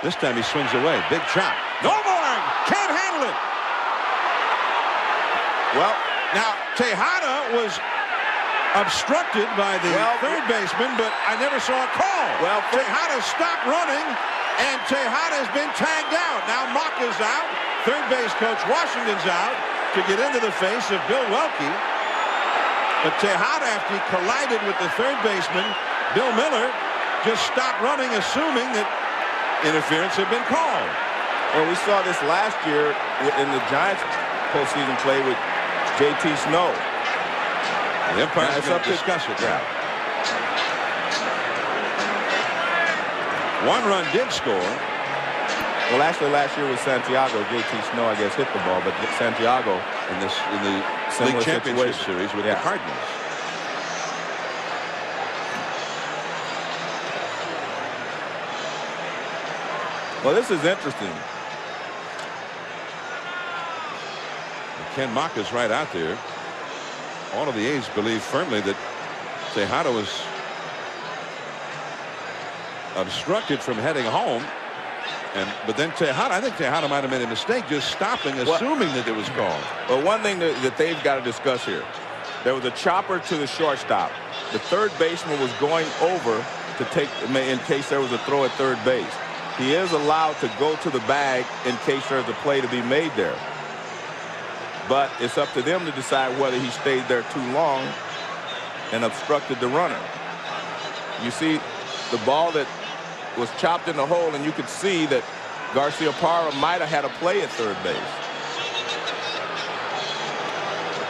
This time he swings away. Big chop. No more. Can't handle it. Well, now Tejada was obstructed by the third baseman, but I never saw a call. Well, Tejada stopped running, and Tejada has been tagged out. Now Maka's out. Third base coach Washington's out to get into the face of Bill Welke. But Tejada, after he collided with the third baseman, Bill Miller, just stopped running, assuming that interference had been called. Well, we saw this last year in the Giants postseason play with J.T. Snow. The umpire's going to discuss it now. One run did score. Well, actually, last year was Santiago. J.T. Snow, I guess, hit the ball, but Santiago in the League Championship Series with the Cardinals. Well, this is interesting. Ken Maka's right out there. All of the A's believe firmly that Tejada was obstructed from heading home. But then Tejada, I think Tejada might have made a mistake just stopping, assuming that it was called. Well, one thing that they've got to discuss here. There was a chopper to the shortstop. The third baseman was going over to take, in case there was a throw at third base. He is allowed to go to the bag in case there's a play to be made there. But it's up to them to decide whether he stayed there too long and obstructed the runner. You see the ball that was chopped in the hole, and you could see that Garcia-Parra might have had a play at third base.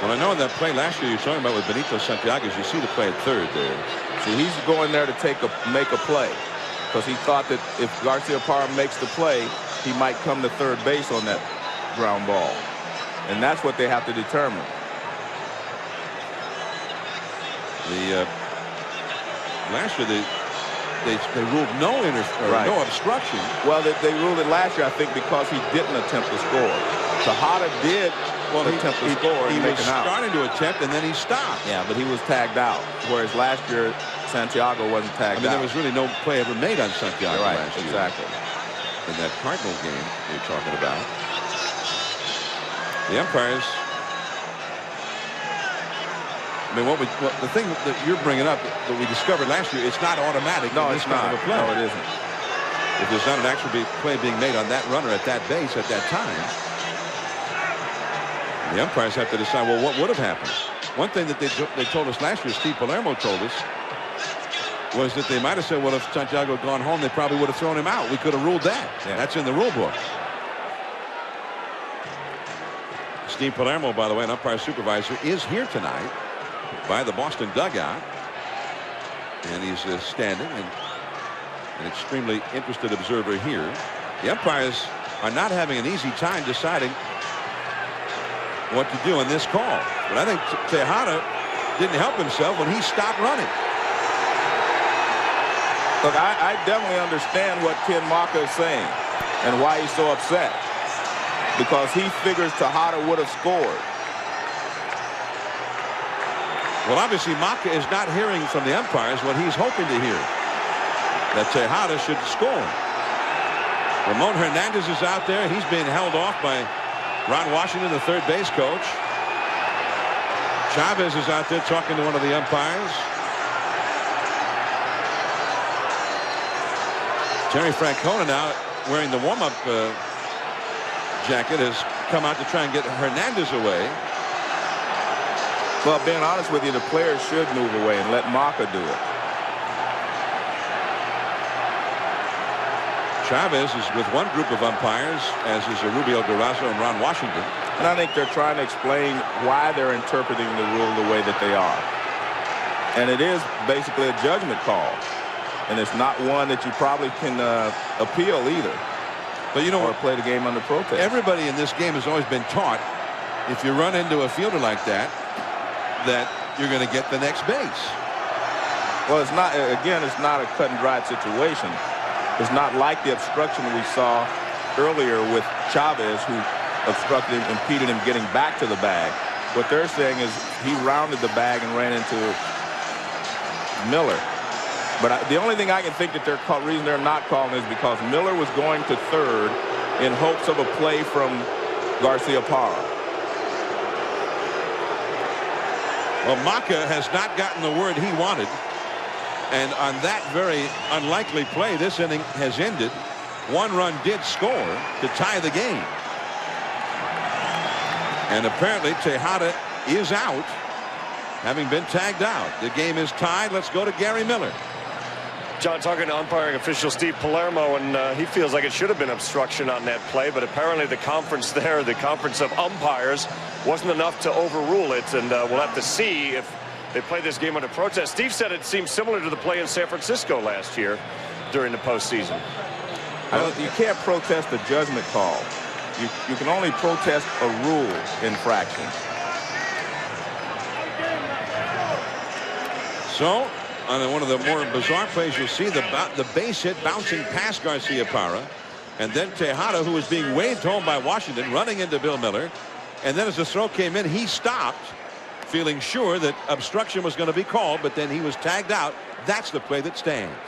Well, I know in that play last year you're talking about with Benito Santiago, you see the play at third there. See, he's going there to make a play, because he thought that if Garcia-Parra makes the play, he might come to third base on that ground ball. And that's what they have to determine. Last year they ruled no obstruction. Well, they ruled it last year, I think, because he didn't attempt to score. Tejada did attempt to score. He was starting to attempt, and then he stopped. Yeah, but he was tagged out. Whereas last year, Santiago wasn't tagged out. There was really no play ever made on Santiago last year. Exactly. In that Cardinal game you're talking about. The umpires, I mean, the thing that you're bringing up that we discovered last year, it's not automatic. No, it's not. No, it isn't. If there's not an actual play being made on that runner at that base at that time, the umpires have to decide, well, what would have happened? One thing that they told us last year, Steve Palermo told us, was that they might have said, well, if Santiago had gone home, they probably would have thrown him out. We could have ruled that. Yeah. That's in the rule book. Steve Palermo, by the way, an umpire supervisor, is here tonight by the Boston dugout. And he's standing and an extremely interested observer here. The umpires are not having an easy time deciding what to do on this call. But I think Tejada didn't help himself when he stopped running. Look, I definitely understand what Ken Maka is saying and why he's so upset. Because he figures Tejada would have scored. Well, obviously, Maka is not hearing from the umpires what he's hoping to hear. That Tejada should score. Ramon Hernandez is out there. He's being held off by Ron Washington, the third base coach. Chavez is out there talking to one of the umpires. Terry Francona now wearing the warm-up jacket has come out to try and get Hernandez away. Well, being honest with you, the players should move away and let Maka do it. Chavez is with one group of umpires, as is Rubio Durazo and Ron Washington. And I think they're trying to explain why they're interpreting the rule the way that they are. And it is basically a judgment call. And it's not one that you probably can appeal either. But you know, or play the game under protest. Everybody in this game has always been taught, if you run into a fielder like that, that you're going to get the next base. Well, it's not, again, it's not a cut and dried situation. It's not like the obstruction we saw earlier with Chavez, who obstructed him, impeded him getting back to the bag. What they're saying is he rounded the bag and ran into Miller. But the only thing I can think that reason they're not calling is because Miller was going to third in hopes of a play from Garcia-Parra. Well, Maka has not gotten the word he wanted. And on that very unlikely play, this inning has ended. One run did score to tie the game. And apparently Tejada is out, having been tagged out. The game is tied. Let's go to Gary Miller. John, talking to umpiring official Steve Palermo, and he feels like it should have been obstruction on that play, but apparently the conference there, the conference of umpires, wasn't enough to overrule it, and we'll have to see if they play this game under protest. Steve said it seems similar to the play in San Francisco last year during the postseason. You can't protest a judgment call. You can only protest a rule infraction. So, on one of the more bizarre plays, you'll see the base hit bouncing past Garcia-Parra, and then Tejada, who was being waved home by Washington, running into Bill Miller. And then as the throw came in, he stopped, feeling sure that obstruction was going to be called, but then he was tagged out. That's the play that stands.